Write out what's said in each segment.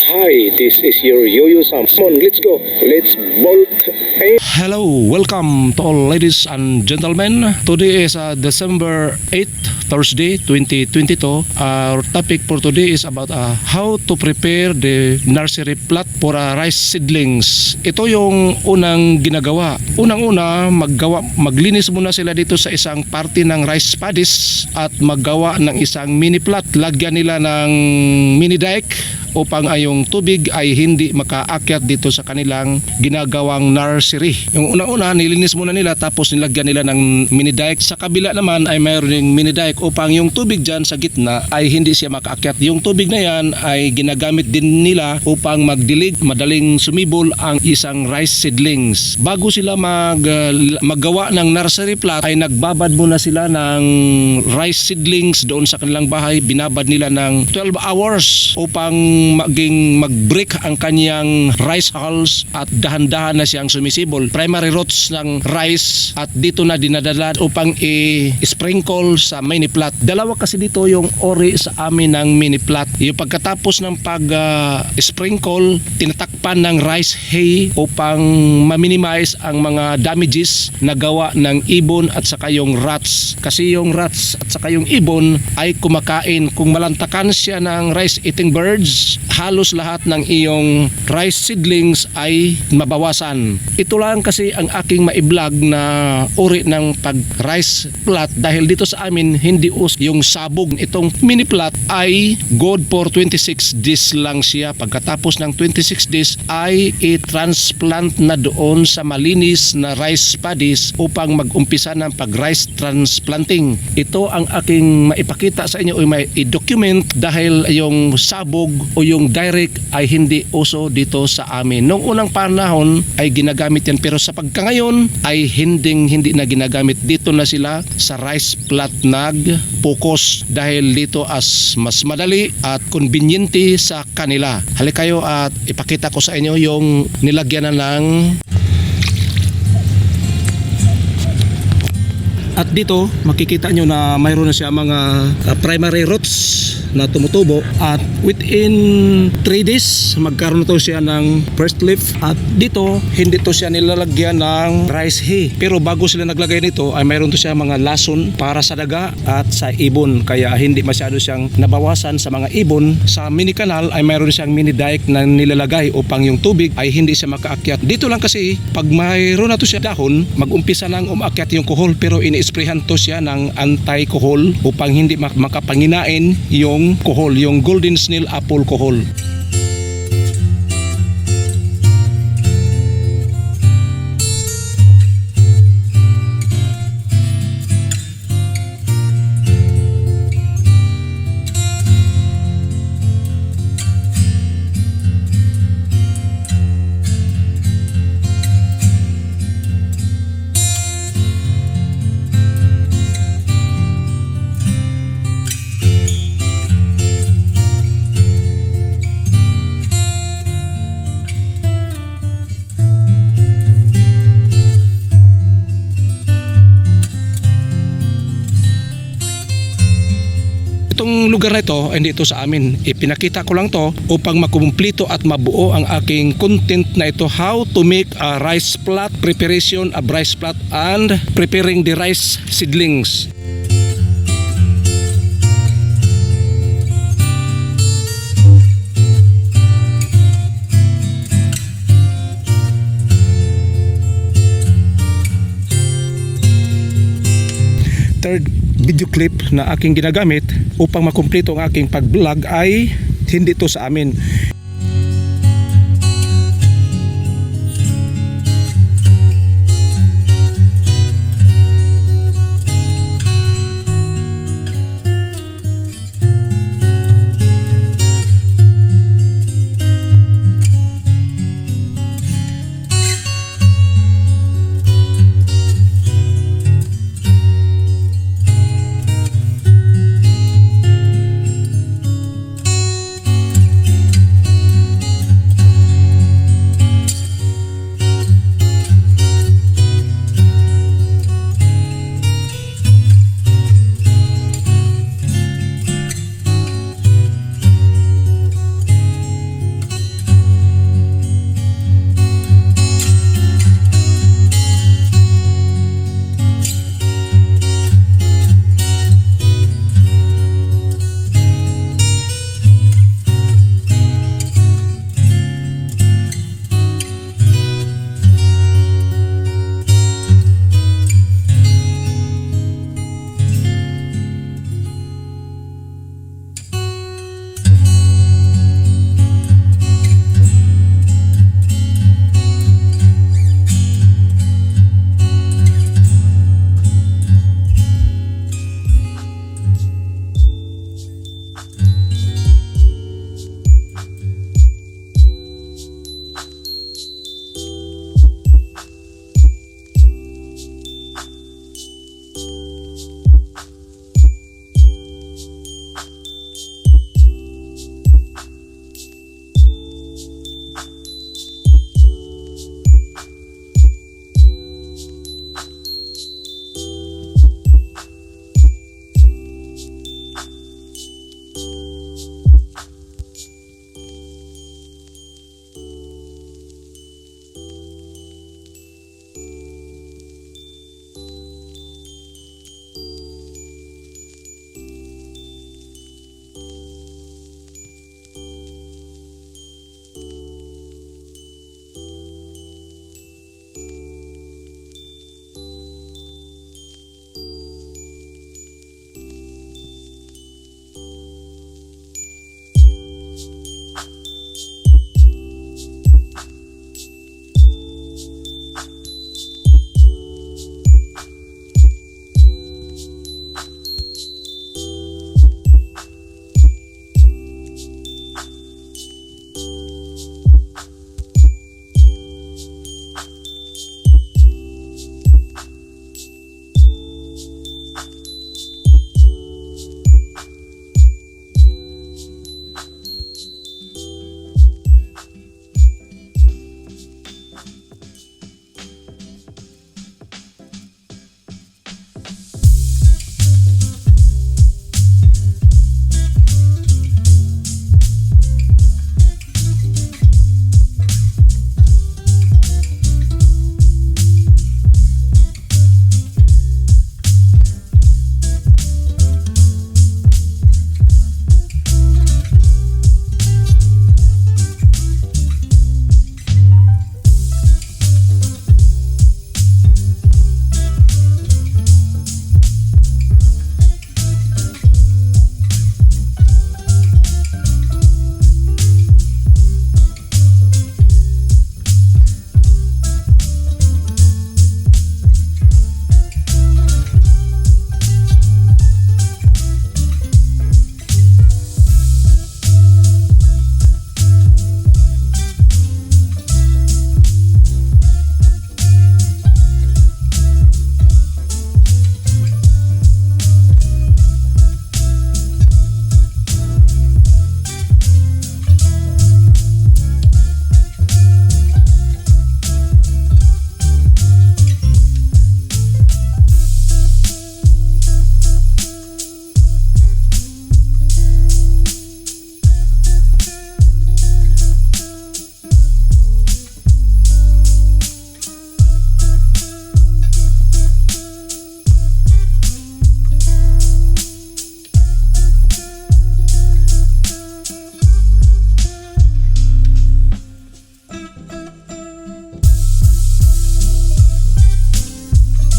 Hi, this is your Yo-Yo Sam. Come on, let's go. Let's bolt. Hello, welcome to all ladies and gentlemen. Today is December 8th, Thursday, 2022. Our topic for today is about how to prepare the nursery plot for rice seedlings. Ito yung unang ginagawa. Unang-una, maglinis muna sila dito sa isang parte ng rice paddies at maggawa ng isang mini plot. Lagyan nila ng mini dike upang yung tubig ay hindi makaakyat dito sa kanilang ginagawang nursery. Yung unang-una, nilinis muna nila tapos nilagyan nila ng mini dike. Sa kabila naman ay mayroon yung mini dike upang yung tubig dyan sa gitna ay hindi siya makaakyat. Yung tubig na yan ay ginagamit din nila upang magdilig, madaling sumibol ang isang rice seedlings. Bago sila maggawa ng nursery plot ay nagbabad muna sila ng rice seedlings doon sa kanilang bahay. Binabad nila ng 12 hours upang mag-break ang kanyang rice hulls at dahan-dahan na siyang sumisibol. Primary roots ng rice at dito na dinadala upang i-sprinkle sa mini plot. Dalawa kasi dito yung ori sa amin ng mini plot. Yung pagkatapos ng pag-sprinkle, tinatakpan ng rice hay upang ma-minimize ang mga damages na gawa ng ibon at saka yung rats. Kasi yung rats at saka yung ibon ay kumakain. Kung malantakan siya ng rice eating birds, halos lahat ng iyong rice seedlings ay mabawasan. Ito lang kasi ang aking maiblog na uri ng pag-rice plot dahil dito sa amin hindi yung sabog. Itong mini plot ay good for 26 days lang siya. Pagkatapos ng 26 days ay i-transplant na doon sa malinis na rice paddies upang mag-umpisa ng pag-rice transplanting. Ito ang aking maipakita sa inyo o may i-document dahil yung sabog o yung direct ay hindi uso dito sa amin. Noong unang panahon ay ginagamit yan pero sa pagkangayon ay hindi na ginagamit. Dito na sila sa rice plot nag-focus dahil dito as mas madali at conveniente sa kanila. Halika kayo at ipakita ko sa inyo yung nilagyan na ng. At dito makikita nyo na mayroon na siya mga primary roots na tumutubo at within 3 days magkaroon na to siya ng first leaf. At dito hindi to siya nilalagyan ng rice hay pero bago sila naglagay nito ay mayroon to siya mga lason para sa daga at sa ibon kaya hindi masyado siyang nabawasan sa mga ibon. Sa mini canal ay mayroon siyang mini dike na nilalagay upang yung tubig ay hindi siya makaakyat. Dito lang kasi pag mayroon na to siya dahon mag-umpisa nang umakyat yung kuhol pero ini-sprayhan to siya ng anti-kuhol upang hindi makapanginain yung kuhol, yung golden snail apple kuhol. Itong lugar na ito, hindi ito sa amin. Ipinakita ko lang to upang makumplito at mabuo ang aking content na ito. How to make a rice plot, preparation of rice plot and preparing the rice seedlings. Third video clip na aking ginagamit upang makumpleto ang aking pag-vlog ay hindi to sa amin.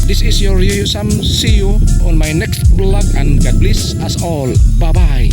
This is your Yoyo Sam. See you on my next vlog and God bless us all. Bye bye.